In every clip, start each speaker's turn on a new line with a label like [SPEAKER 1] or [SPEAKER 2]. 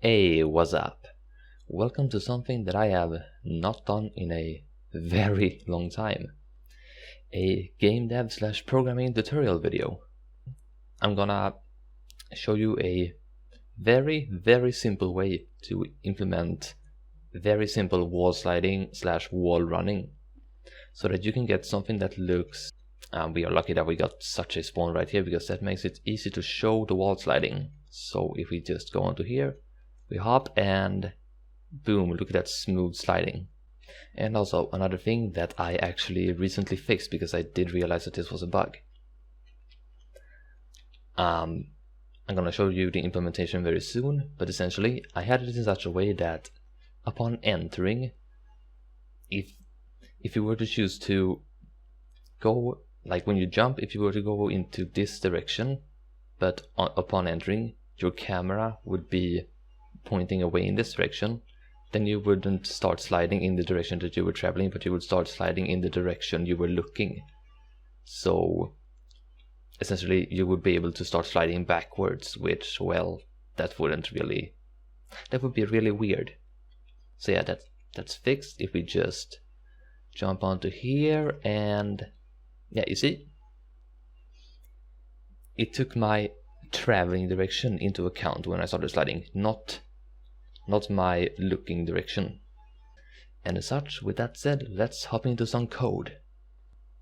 [SPEAKER 1] Hey, what's up? Welcome to something that I have not done in a very long time. A game dev / programming tutorial video. I'm gonna show you a very simple way to implement very simple wall sliding / wall running so that you can get something that looks... we are lucky that we got such a spawn right here because that makes it easy to show the wall sliding. So if we just go onto here, we hop and boom, look at that smooth sliding. And also another thing that I actually recently fixed because I did realize that this was a bug. I'm gonna show you the implementation very soon, but essentially I had it in such a way that upon entering, if you were to choose to go, like when you jump, if you were to go into this direction, but upon entering, your camera would be pointing away in this direction, then you wouldn't start sliding in the direction that you were traveling, but you would start sliding in the direction you were looking. So essentially you would be able to start sliding backwards, which, well, that would be really weird. So yeah, that's fixed. If we just jump onto here, and yeah, you see, it took my traveling direction into account when I started sliding, not my looking direction. And as such, with that said, let's hop into some code.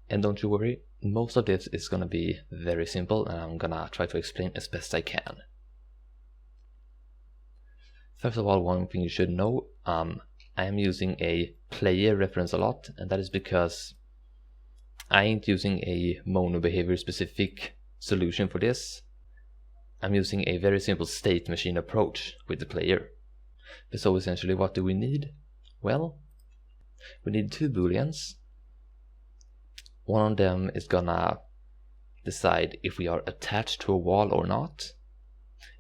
[SPEAKER 1] And don't you worry, most of this is gonna be very simple, and I'm gonna try to explain as best I can. First of all, one thing you should know, I am using a player reference a lot, and that is because I ain't using a mono behavior specific solution for this. I'm using a very simple state machine approach with the player. So essentially, what do we need? Well, we need two booleans. One of them is gonna decide if we are attached to a wall or not,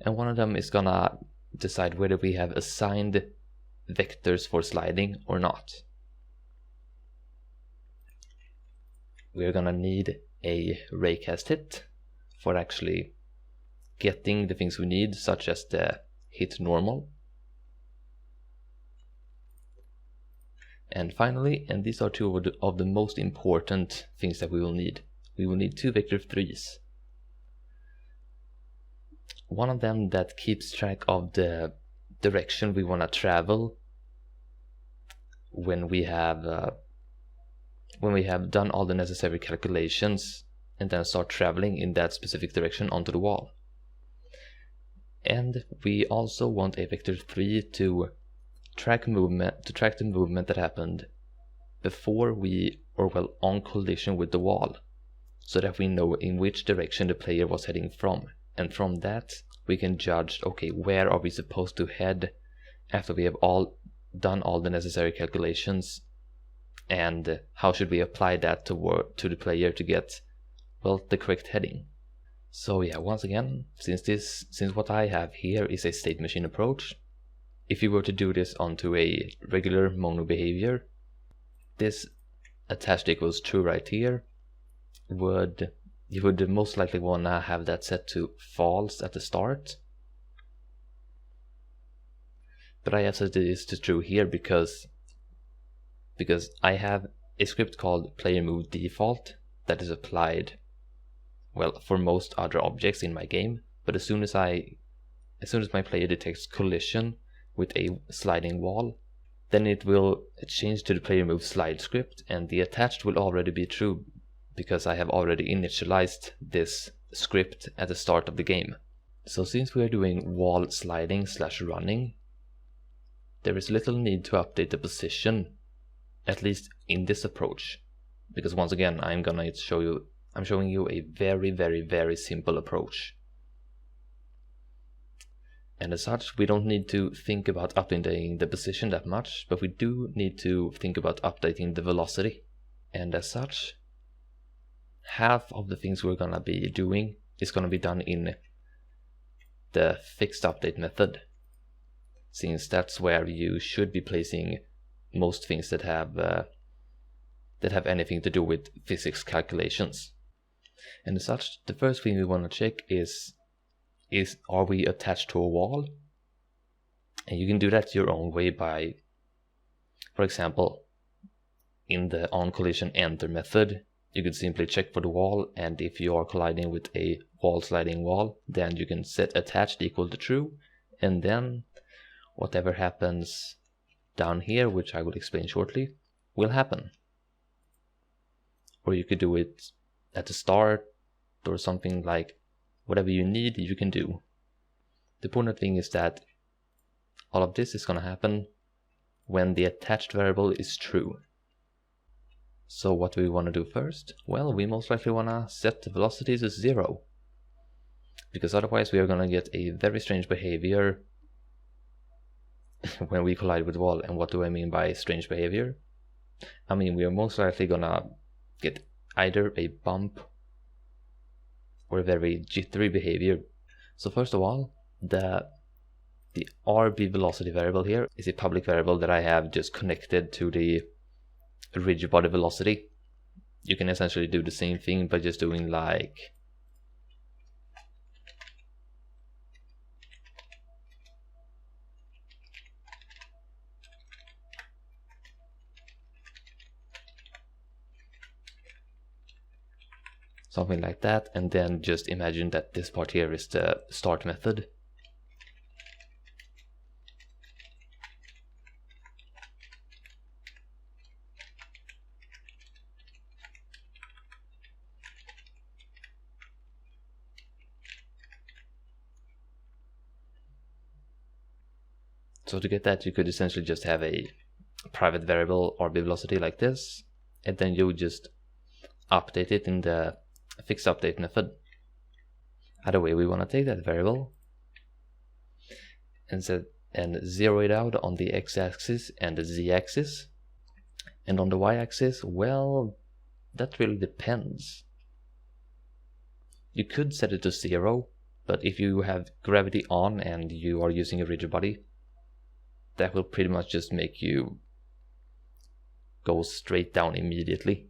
[SPEAKER 1] and one of them is gonna decide whether we have assigned vectors for sliding or not. We're gonna need a raycast hit for actually getting the things we need, such as the hit normal. And finally, and these are two of the most important things that we will need two vector 3s. One of them that keeps track of the direction we want to travel when we have done all the necessary calculations and then start traveling in that specific direction onto the wall. And we also want a vector 3 to track the movement that happened before on collision with the wall, so that we know in which direction the player was heading from, and from that we can judge, okay, where are we supposed to head after we have done all the necessary calculations, and how should we apply that to the player to get, well, the correct heading. So yeah, once again, since what I have here is a state machine approach, if you were to do this onto a regular mono behavior, this attached equals true right here you would most likely want to have that set to false at the start. But I have set this to true here because I have a script called player move default that is applied, well, for most other objects in my game. But as soon as my player detects collision with a sliding wall, then it will change to the player move slide script, and the attached will already be true because I have already initialized this script at the start of the game. So since we are doing wall sliding / running, there is little need to update the position, at least in this approach, because once again I'm showing you a very simple approach. And as such, we don't need to think about updating the position that much, but we do need to think about updating the velocity. And as such, half of the things we're gonna be doing is gonna be done in the fixed update method, since that's where you should be placing most things that have anything to do with physics calculations. And as such, the first thing we want to check is are we attached to a wall? And you can do that your own way by, for example, in the onCollision enter method, you could simply check for the wall, and if you are colliding with a wall sliding wall, then you can set attached equal to true, and then whatever happens down here, which I will explain shortly, will happen. Or you could do it at the start or something, like whatever you need you can do. The important thing is that all of this is going to happen when the attached variable is true. So what do we want to do first? Well, we most likely want to set the velocity to 0, because otherwise we are going to get a very strange behavior when we collide with the wall. And what do I mean by strange behavior? I mean, we are most likely going to get either a bump or a very jittery behavior. So first of all, the RB velocity variable here is a public variable that I have just connected to the rigid body velocity. You can essentially do the same thing by just doing like something like that, and then just imagine that this part here is the start method. So to get that, you could essentially just have a private variable RB velocity like this, and then you would just update it in the fixed update method. Either way, we want to take that variable and zero it out on the x-axis and the z-axis. And on the y-axis, well, that really depends. You could set it to 0, but if you have gravity on and you are using a rigid body, that will pretty much just make you go straight down immediately.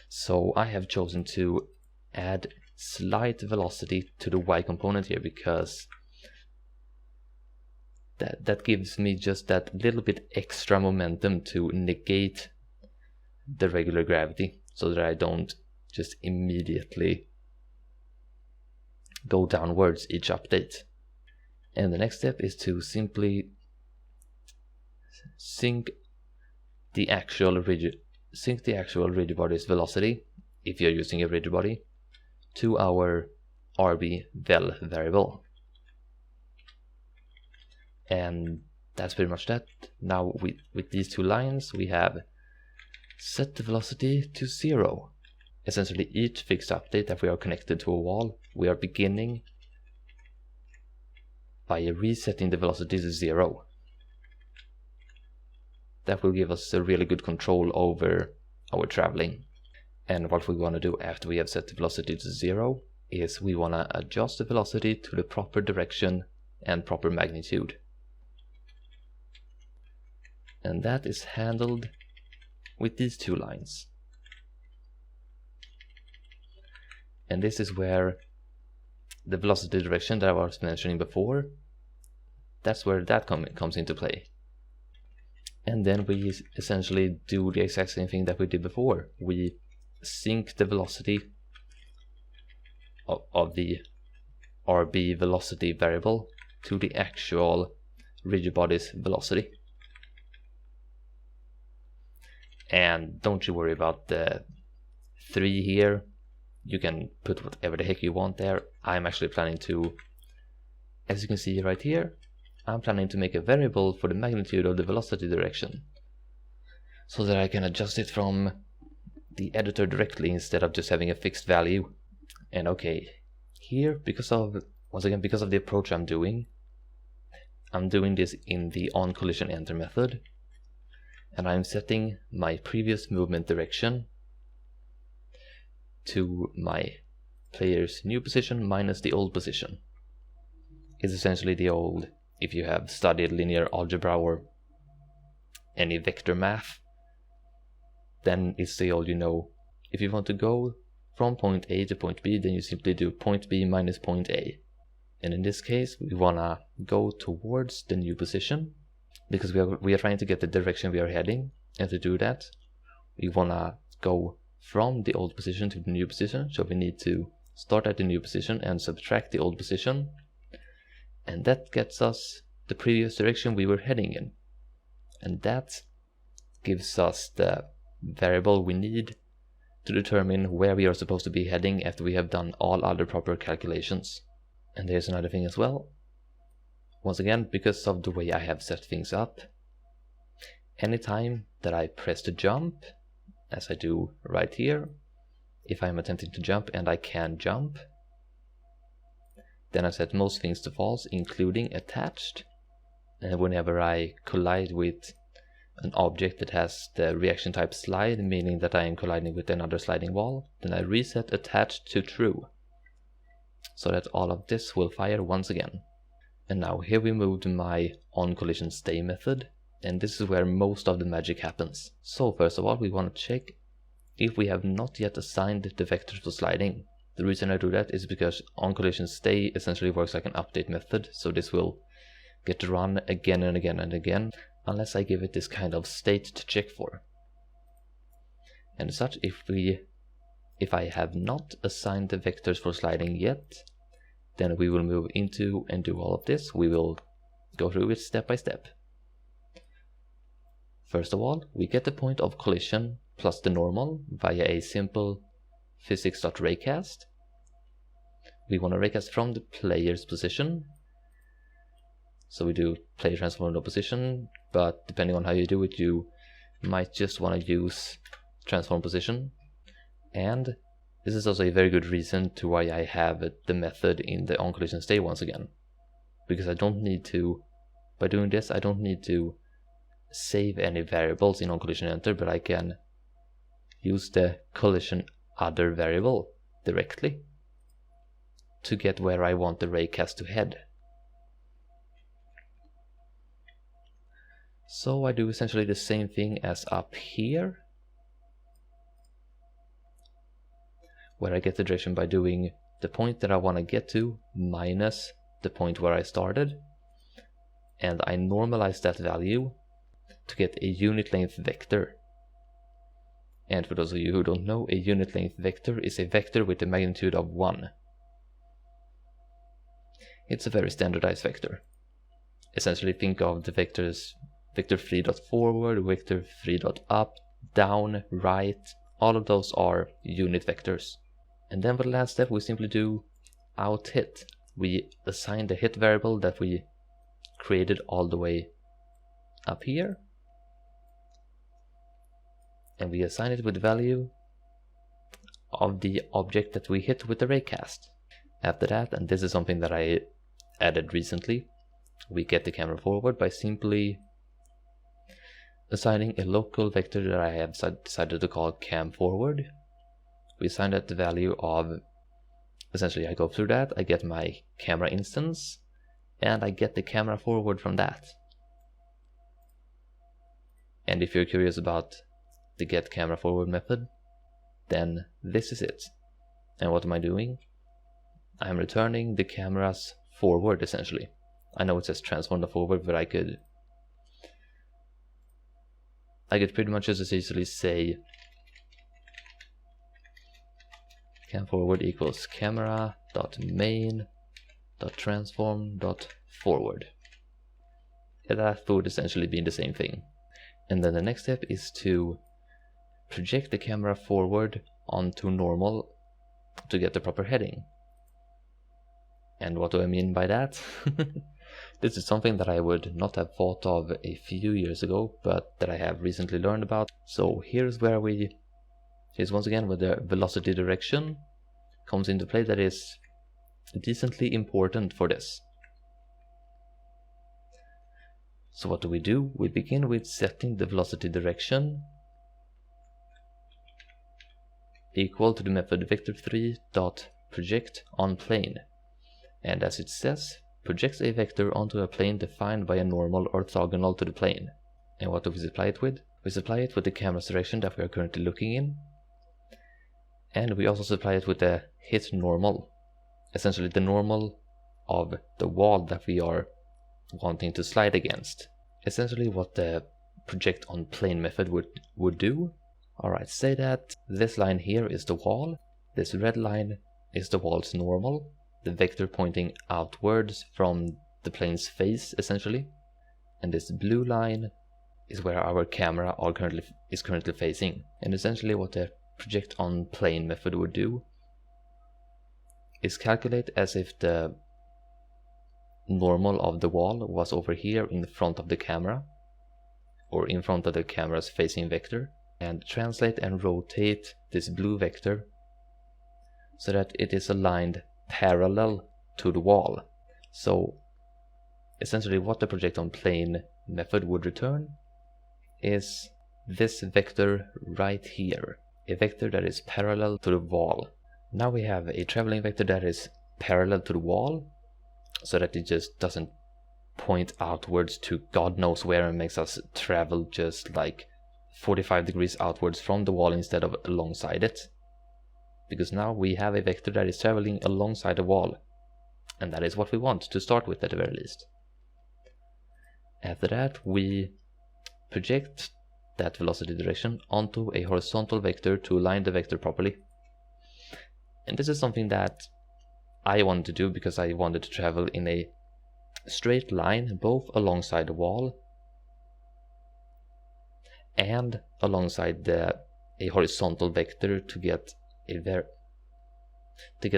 [SPEAKER 1] So I have chosen to add slight velocity to the y component here, because that gives me just that little bit extra momentum to negate the regular gravity, so that I don't just immediately go downwards each update. And the next step is to simply sync the actual rigid body's velocity, if you're using a rigid body, to our RB vel variable. And that's pretty much that. Now with these two lines, we have set the velocity to 0. Essentially, each fixed update that we are connected to a wall, we are beginning by resetting the velocity to 0. That will give us a really good control over our traveling. And what we want to do after we have set the velocity to 0 is we want to adjust the velocity to the proper direction and proper magnitude. And that is handled with these two lines. And this is where the velocity direction that I was mentioning before, that's where that comes into play. And then we essentially do the exact same thing that we did before. We sync the velocity of the RB velocity variable to the actual rigid body's velocity. And don't you worry about the 3 here. You can put whatever the heck you want there. I'm actually planning to, as you can see right here, I'm planning to make a variable for the magnitude of the velocity direction, so that I can adjust it from the editor directly instead of just having a fixed value. And okay, here, once again, because of the approach I'm doing this in the onCollision enter method, and I'm setting my previous movement direction to my player's new position minus the old position. It's essentially the old, if you have studied linear algebra or any vector math, then it's the old, if you want to go from point A to point B, then you simply do point B minus point A. And in this case, we wanna go towards the new position because we are trying to get the direction we are heading. And to do that, we wanna go from the old position to the new position. So we need to start at the new position and subtract the old position. And that gets us the previous direction we were heading in. And that gives us the variable we need to determine where we are supposed to be heading after we have done all other proper calculations. And there's another thing as well. Once again, because of the way I have set things up, anytime that I press the jump, as I do right here, if I'm attempting to jump and I can jump, then I set most things to false, including attached. And whenever I collide with an object that has the reaction type slide, meaning that I am colliding with another sliding wall, then I reset attached to true, so that all of this will fire once again. And now here we move to my onCollisionStay method, and this is where most of the magic happens. So first of all, we want to check if we have not yet assigned the vectors for sliding. The reason I do that is because onCollisionStay essentially works like an update method, so this will get run again and again and again, unless I give it this kind of state to check for. And as such, if I have not assigned the vectors for sliding yet, then we will move into and do all of this. We will go through it step by step. First of all, we get the point of collision plus the normal via a simple physics.raycast. We want to raycast from the player's position. So we do player transform no position, but depending on how you do it, you might just want to use transform position. And this is also a very good reason to why I have the method in the onCollisionStay once again. Because I don't need to, by doing this, I don't need to save any variables in onCollisionEnter, but I can use the collision other variable directly to get where I want the raycast to head. So I do essentially the same thing as up here, where I get the direction by doing the point that I want to get to minus the point where I started, and I normalize that value to get a unit length vector. And for those of you who don't know, a unit length vector is a vector with a magnitude of 1. It's a very standardized vector. Essentially think of the vectors vector 3.forward, vector 3.up, down, right, all of those are unit vectors. And then for the last step, we simply do out hit. We assign the hit variable that we created all the way up here, and we assign it with the value of the object that we hit with the raycast. After that, and this is something that I added recently, we get the camera forward by simply assigning a local vector that I have decided to call cam forward. We assign that the value of, essentially I go through that, I get my camera instance, and I get the camera forward from that. And if you're curious about the get camera forward method, then this is it. And what am I doing? I'm returning the cameras forward essentially. I know it says transform the forward, but I could pretty much just as easily say cam forward equals camera.main.transform.forward. That would essentially be the same thing. And then the next step is to project the camera forward onto normal to get the proper heading. And what do I mean by that? This is something that I would not have thought of a few years ago, but that I have recently learned about. So here's once again where the velocity direction comes into play that is decently important for this. So what do? We begin with setting the velocity direction equal to the method vector3.project on plane. And as it says, projects a vector onto a plane defined by a normal orthogonal to the plane. And what do we supply it with? We supply it with the camera's direction that we are currently looking in. And we also supply it with the hit normal. Essentially the normal of the wall that we are wanting to slide against. Essentially what the project on plane method would do. Alright, say that this line here is the wall, this red line is the wall's normal, the vector pointing outwards from the plane's face essentially, and this blue line is where our camera is currently facing. And essentially what the project on plane method would do is calculate as if the normal of the wall was over here in front of the camera, or in front of the camera's facing vector, and translate and rotate this blue vector so that it is aligned parallel to the wall. So essentially what the project on plane method would return is this vector right here, a vector that is parallel to the wall. Now we have a traveling vector that is parallel to the wall, so that it just doesn't point outwards to God knows where and makes us travel just like 45 degrees outwards from the wall instead of alongside it. Because now we have a vector that is traveling alongside the wall, and that is what we want to start with at the very least. After that, we project that velocity direction onto a horizontal vector to align the vector properly. And this is something that I wanted to do because I wanted to travel in a straight line both alongside the wall and alongside a horizontal vector to get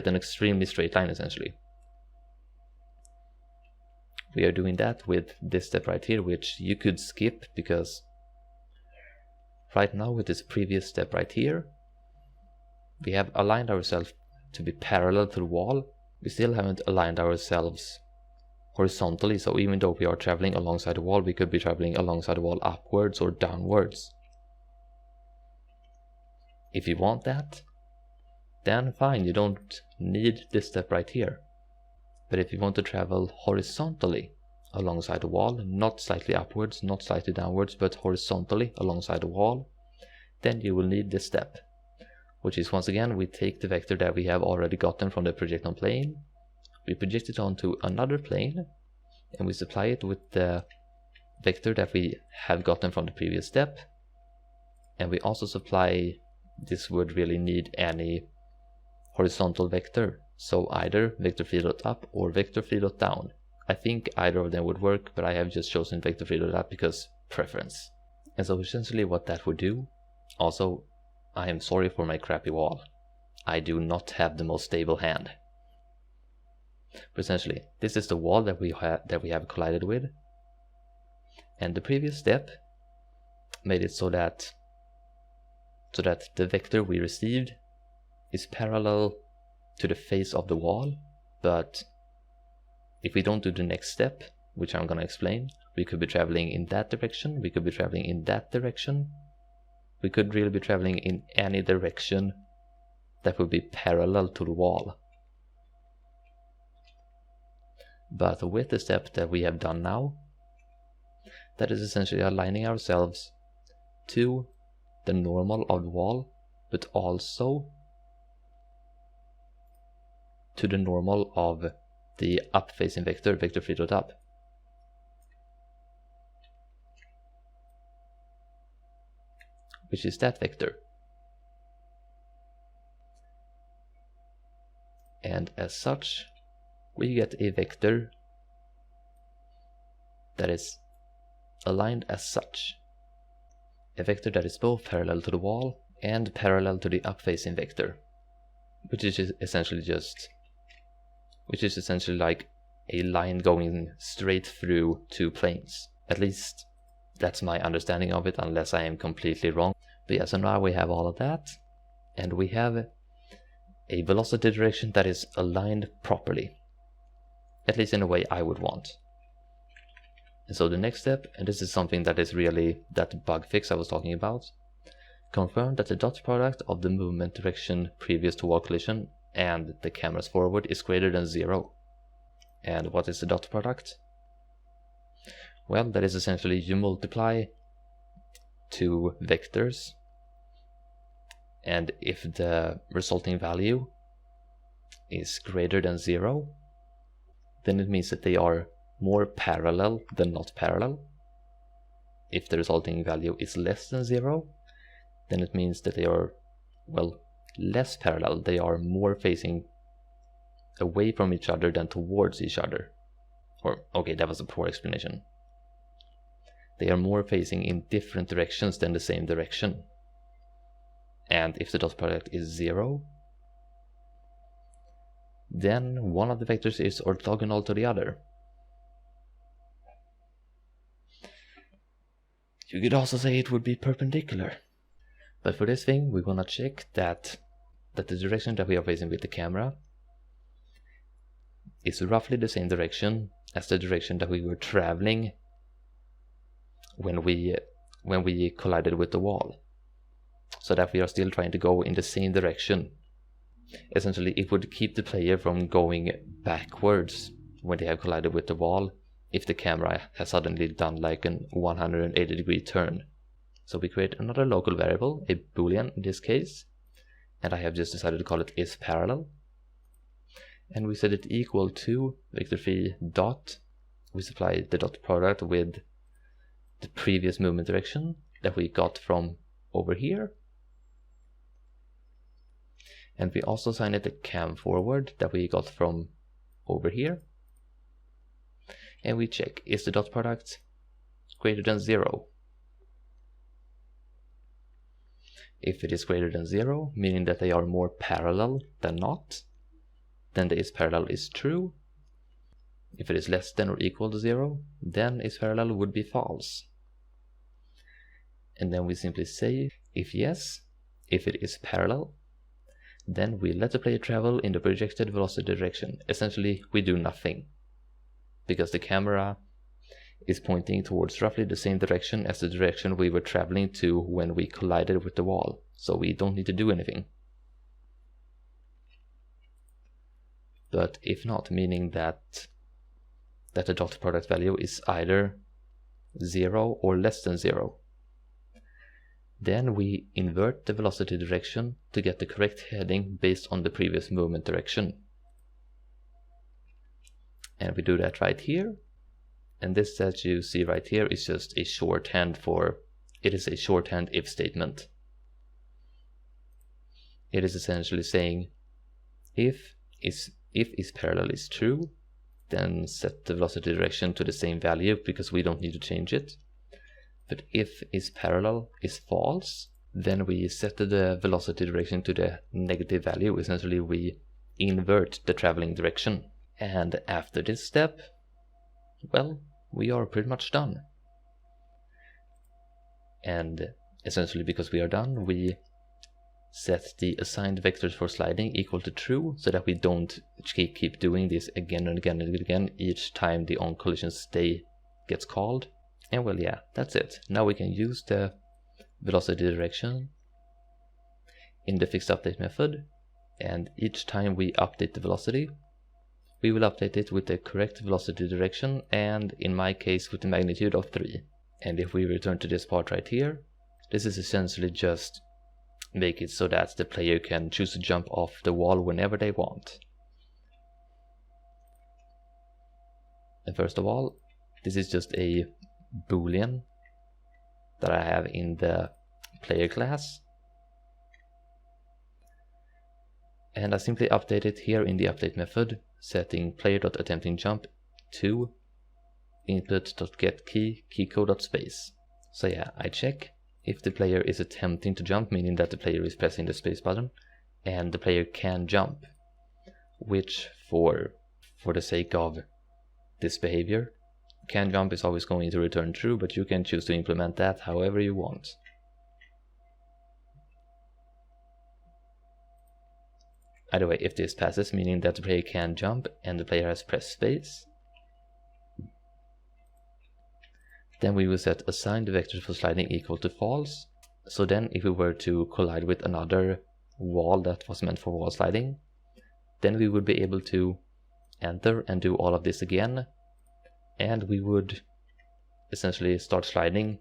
[SPEAKER 1] an extremely straight line essentially. We are doing that with this step right here, which you could skip because right now with this previous step right here we have aligned ourselves to be parallel to the wall. We still haven't aligned ourselves horizontally, so even though we are traveling alongside the wall, we could be traveling alongside the wall upwards or downwards. If you want that, then fine, you don't need this step right here. But if you want to travel horizontally alongside the wall, not slightly upwards, not slightly downwards, but horizontally alongside the wall, then you will need this step, which is once again, we take the vector that we have already gotten from the project on plane, we project it onto another plane, and we supply it with the vector that we have gotten from the previous step. And we also supply, this would really need any horizontal vector, so either vector phi.up or vector phi.down. I think either of them would work, but I have just chosen vector phi.up because preference. And so essentially what that would do, also, I am sorry for my crappy wall. I do not have the most stable hand. But essentially, this is the wall that we have collided with, and the previous step made it so that the vector we received is parallel to the face of the wall. But if we don't do the next step, which I'm gonna explain, we could be traveling in that direction, we could be traveling in that direction, we could really be traveling in any direction that would be parallel to the wall. But with the step that we have done now, that is essentially aligning ourselves to the normal of the wall, but also to the normal of the up-facing vector, vector phi.up. Which is that vector. And as such, we get a vector that is aligned as such. A vector that is both parallel to the wall and parallel to the up-facing vector, which is essentially like a line going straight through two planes. At least that's my understanding of it, unless I am completely wrong. But yeah, so now we have all of that, and we have a velocity direction that is aligned properly, at least in a way I would want. And so the next step, and this is something that is really that bug fix I was talking about, confirm that the dot product of the movement direction previous to wall collision and the camera's forward is greater than 0. And what is the dot product? Well, that is essentially you multiply two vectors, and if the resulting value is greater than 0, then it means that they are more parallel than not parallel. If the resulting value is less than 0, then it means that they are, well, less parallel. They are more facing away from each other than towards each other. Or, okay, that was a poor explanation. They are more facing in different directions than the same direction. And if the dot product is 0, then one of the vectors is orthogonal to the other. You could also say it would be perpendicular. But for this thing, we want to check that the direction that we are facing with the camera is roughly the same direction as the direction that we were traveling when we collided with the wall. So that we are still trying to go in the same direction. Essentially, it would keep the player from going backwards when they have collided with the wall if the camera has suddenly done like an 180-degree turn. So we create another local variable, a boolean in this case, and I have just decided to call it isParallel. And we set it equal to vector phi dot. We supply the dot product with the previous movement direction that we got from over here. And we also assign it the cam forward that we got from over here. And we check, is the dot product greater than 0? If it is greater than 0, meaning that they are more parallel than not, then the isParallel is true. If it is less than or equal to 0, then isParallel would be false. And then we simply say, if yes, if it is parallel, then we let the player travel in the projected velocity direction. Essentially, we do nothing, because the camera is pointing towards roughly the same direction as the direction we were traveling to when we collided with the wall, so we don't need to do anything. But if not, meaning that the dot product value is either 0 or less than 0, then we invert the velocity direction to get the correct heading based on the previous movement direction. And we do that right here. And this that you see right here is just a shorthand for, it is a shorthand if statement. It is essentially saying if isParallel is true, then set the velocity direction to the same value because we don't need to change it. But if isParallel is false, then we set the velocity direction to the negative value. Essentially, we invert the traveling direction. And after this step, well, we are pretty much done. And essentially, because we are done, we set the assigned vectors for sliding equal to true, so that we don't keep doing this again and again and again each time the onCollision stay gets called. And well, yeah, that's it. Now we can use the velocity direction in the fixed update method, and each time we update the velocity, we will update it with the correct velocity direction, and in my case with the magnitude of 3. And if we return to this part right here, this is essentially just make it so that the player can choose to jump off the wall whenever they want. And first of all, this is just a boolean that I have in the player class, and I simply update it here in the update method, setting player.attemptingJump to input.getKey keycode.space. So yeah, I check if the player is attempting to jump, meaning that the player is pressing the space button, and the player can jump, which for the sake of this behavior, can jump is always going to return true, but you can choose to implement that however you want. Either way, if this passes, meaning that the player can jump and the player has pressed space, then we will set assigned vectors for sliding equal to false. So then if we were to collide with another wall that was meant for wall sliding, then we would be able to enter and do all of this again, and we would essentially start sliding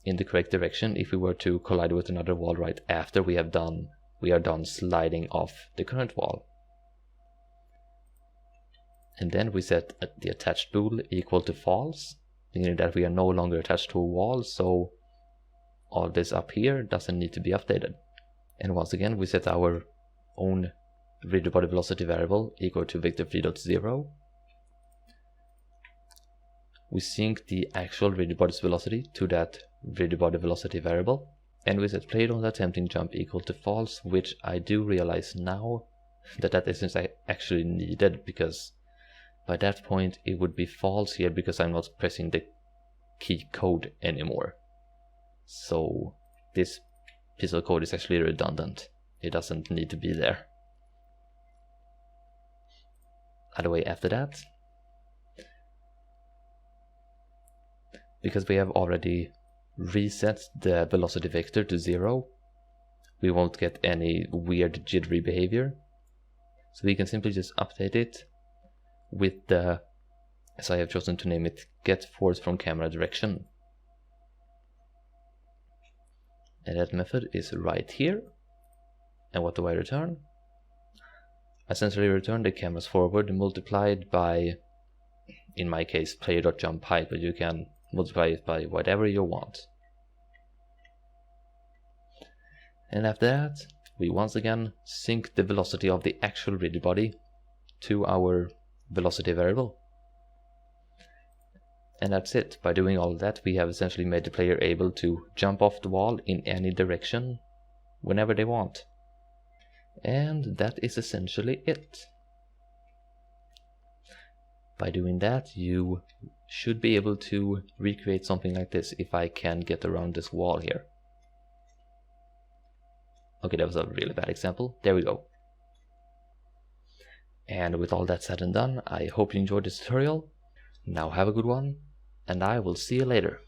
[SPEAKER 1] in the correct direction if we were to collide with another wall right after we are done sliding off the current wall. And then we set the attached bool equal to false, meaning that we are no longer attached to a wall, so all this up here doesn't need to be updated. And once again, we set our own rigid body velocity variable equal to Victor3.0. We sync the actual rigid body's velocity to that rigid body velocity variable, and we set play.attempting jump equal to false, which I do realize now that isn't actually needed, because by that point it would be false here because I'm not pressing the key code anymore. So this piece of code is actually redundant. It doesn't need to be there. Either way, after that, because we have already reset the velocity vector to 0, we won't get any weird jittery behavior. So we can simply just update it with the, as I have chosen to name it, get force from camera direction. And that method is right here. And what do I return? I essentially return the camera's forward multiplied by, in my case, player.jump height, but you can multiply it by whatever you want. And after that, we once again sync the velocity of the actual rigid body to our velocity variable. And that's it. By doing all of that, we have essentially made the player able to jump off the wall in any direction whenever they want. And that is essentially it. By doing that, you should be able to recreate something like this if I can get around this wall here. Okay, that was a really bad example. There we go. And with all that said and done, I hope you enjoyed this tutorial. Now have a good one, and I will see you later.